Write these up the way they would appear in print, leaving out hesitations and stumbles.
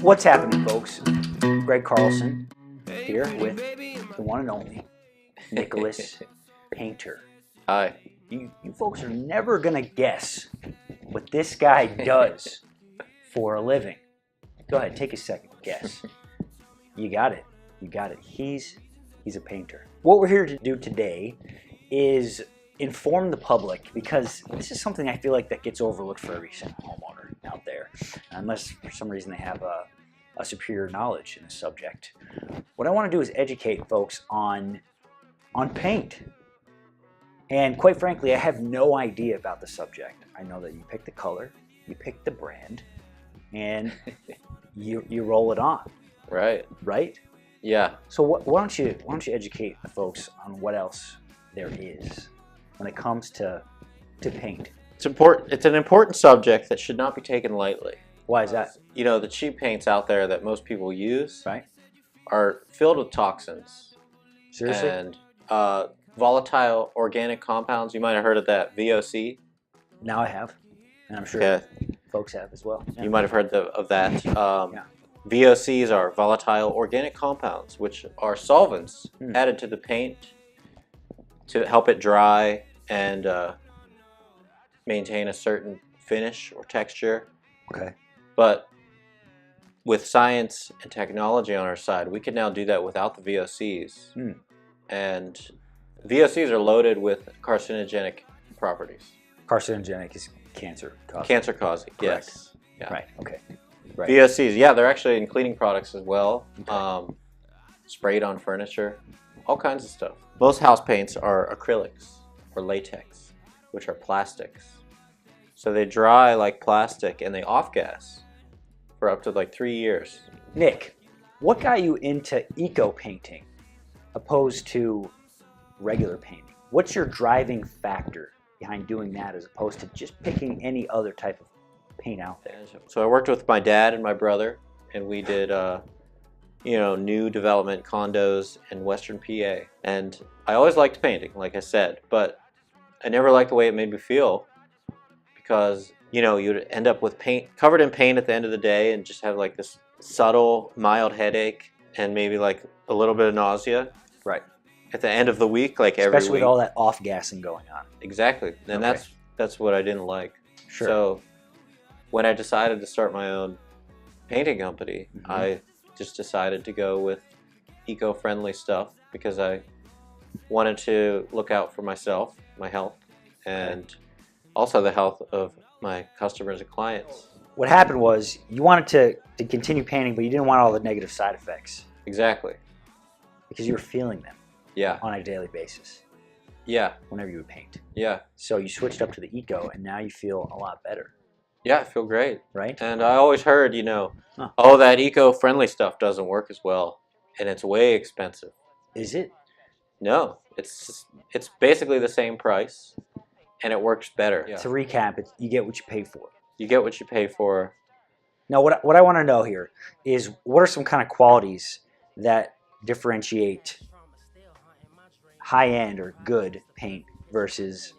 What's happening, folks? Greg Carlson here with the one and only Nicholas Painter. Hi. You folks are never gonna guess what this guy does for a living. Go ahead, take a second, guess. You got it. You got it. He's a painter. What we're here to do today is inform the public, because this is something I feel like that gets overlooked for every single homeowner out there, unless for some reason they have a superior knowledge in the subject. What I want to do is educate folks on paint. And quite frankly, I have no idea about the subject. I know that you pick the color, you pick the brand, and you roll it on. Right. Right? Yeah. So why don't you educate the folks on what else there is when it comes to paint? It's important. It's an important subject that should not be taken lightly. Why is that? You know, the cheap paints out there that most people use, Right? are filled with toxins. Seriously? And volatile organic compounds. You might have heard of that, VOC. Now I have, and I'm sure Yeah. folks have as well. Yeah. You might have heard of that. Yeah. VOCs are volatile organic compounds, which are solvents added to the paint to help it dry and maintain a certain finish or texture. Okay. But with science and technology on our side, we can now do that without the VOCs. And VOCs are loaded with carcinogenic properties. Carcinogenic is cancer causing. Cancer causing, yes. Yeah. Right. Okay. Right. VOCs, yeah, they're actually in cleaning products as well. Okay. Sprayed on furniture, all kinds of stuff. Most house paints are acrylics or latex, which are plastics. So they dry like plastic and they off-gas for up to like 3 years. Nick, what got you into eco painting opposed to regular painting? What's your driving factor behind doing that as opposed to just picking any other type of paint out there? So I worked with my dad and my brother, and we did new development condos in Western PA. And I always liked painting, like I said, but I never liked the way it made me feel, because you'd end up with paint covered in paint at the end of the day and just have like this subtle mild headache and maybe like a little bit of nausea. Right. At the end of the week, like every week. Especially with all that off-gassing going on. Exactly. And Okay. that's what I didn't like. Sure. So when I decided to start my own painting company, I just decided to go with eco-friendly stuff because I wanted to look out for myself, my health, and also the health of my customers and clients. What happened was you wanted to continue painting, but you didn't want all the negative side effects Exactly. because you were feeling them Yeah. on a daily basis Yeah. whenever you would paint. Yeah. So you switched up to the eco, and now you feel a lot better, Yeah, I feel great. right? And I always heard, oh, that eco-friendly stuff doesn't work as well, and it's way expensive. Is it? No, it's basically the same price, and it works better. Yeah. To recap, you get what you pay for. You get what you pay for. Now, what I want to know here is, what are some kind of qualities that differentiate high-end or good paint versus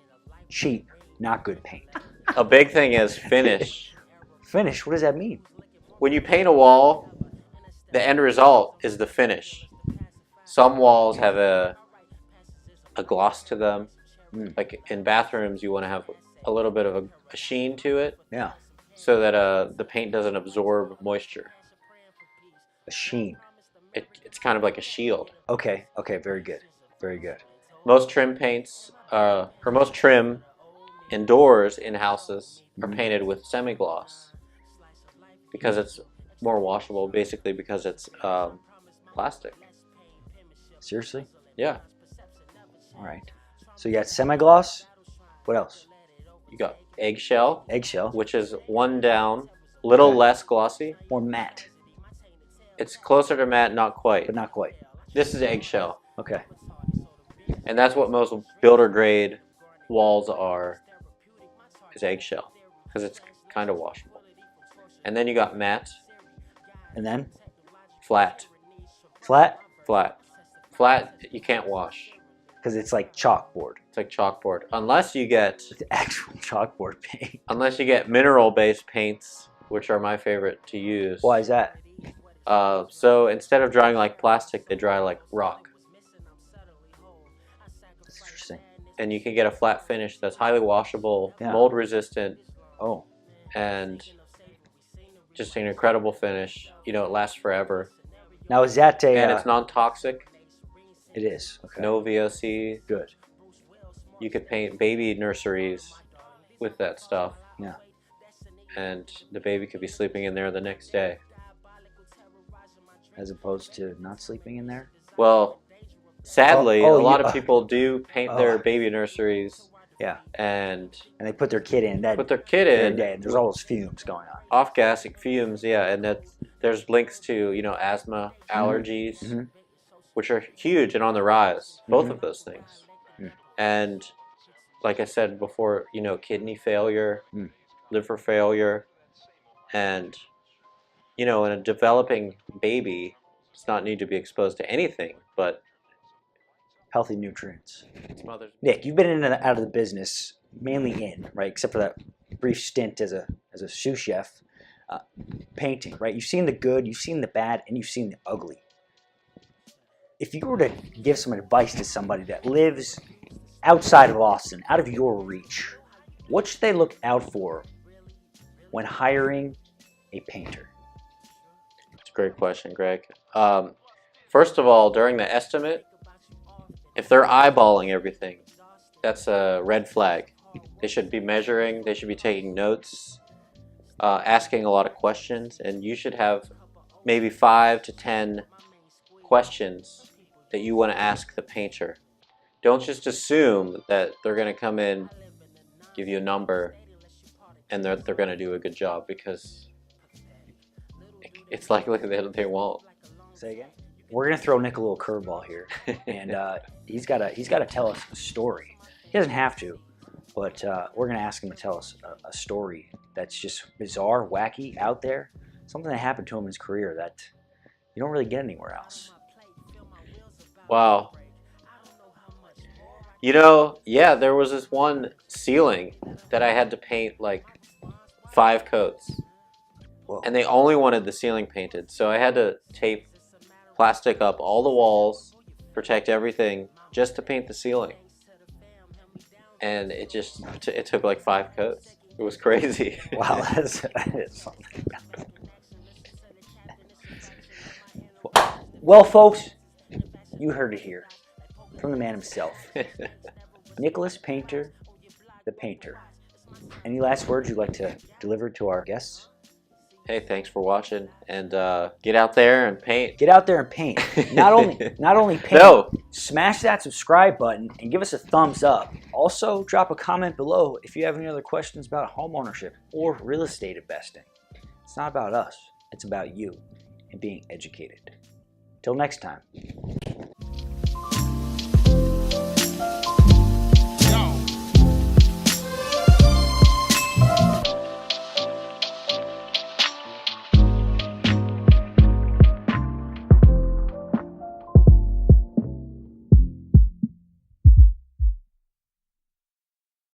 cheap, not good paint? A big thing is finish. Finish, what does that mean? When you paint a wall, the end result is the finish. Some walls have a gloss to them. Like in bathrooms, you want to have a little bit of a sheen to it. Yeah. So that the paint doesn't absorb moisture. A sheen. It's kind of like a shield. Okay, very good. Very good. Most trim paints, or most trim indoors in houses are painted with semi-gloss because it's more washable, basically because it's plastic. Seriously? Yeah. All right. So you got semi-gloss. What else? You got eggshell, Eggshell. which is one down, little less glossy. Or matte, It's closer to matte, not quite. but not quite. This is eggshell, Okay. and that's what most builder grade walls are, is eggshell, because it's kind of washable. And then you got matte, And then flat, flat, flat. Flat, you can't wash. because it's like chalkboard. It's like chalkboard. Unless you get It's actual chalkboard paint. mineral-based paints, which are my favorite to use. Why is that? So instead of drying like plastic, they dry like rock. That's interesting. And you can get a flat finish that's highly washable, mold resistant. Oh. And just an incredible finish. You know, it lasts forever. Now is that a... And it's non-toxic. It is. Okay. No VOC. Good. You could paint baby nurseries with that stuff. Yeah. And the baby could be sleeping in there the next day. As opposed to not sleeping in there? Well, sadly, a lot of people do paint their baby nurseries. Yeah. And they put their kid in. Put their kid in. There's all those fumes going on. Off-gassing fumes, yeah. And there's links to, you know, asthma, allergies, which are huge and on the rise. Both of those things. And like I said before, you know, kidney failure, liver failure, and, you know, in a developing baby, does not need to be exposed to anything but healthy nutrients. Nick, you've been out of the business, mainly in, right, except for that brief stint as a sous chef, painting, right? You've seen the good, you've seen the bad, and you've seen the ugly. If you were to give some advice to somebody that lives outside of Austin, out of your reach, what should they look out for when hiring a painter? That's a great question, Greg. First of all, during the estimate, if they're eyeballing everything, that's a red flag. They should be measuring, they should be taking notes, asking a lot of questions, and you should have maybe 5 to 10 questions that you want to ask the painter. Don't just assume that they're going to come in, give you a number, and they're going to do a good job, because it's likely that they won't. Say again? We're going to throw Nick a little curveball here, and he's got to tell us a story. He doesn't have to, but we're going to ask him to tell us a story that's just bizarre, wacky, out there, something that happened to him in his career that you don't really get anywhere else. Wow. You know, yeah, there was this one ceiling that I had to paint like 5 coats. Whoa. And they only wanted the ceiling painted, so I had to tape plastic up all the walls, protect everything, just to paint the ceiling. And it took like 5 coats. It was crazy. Wow, that is something. Well, folks, you heard it here from the man himself. Nicholas Painter, the painter. Any last words you'd like to deliver to our guests? Hey, thanks for watching, and get out there and paint. Get out there and paint. Not only paint. No. Smash that subscribe button and give us a thumbs up. Also, drop a comment below if you have any other questions about home ownership or real estate investing. It's not about us. It's about you and being educated. Till next time.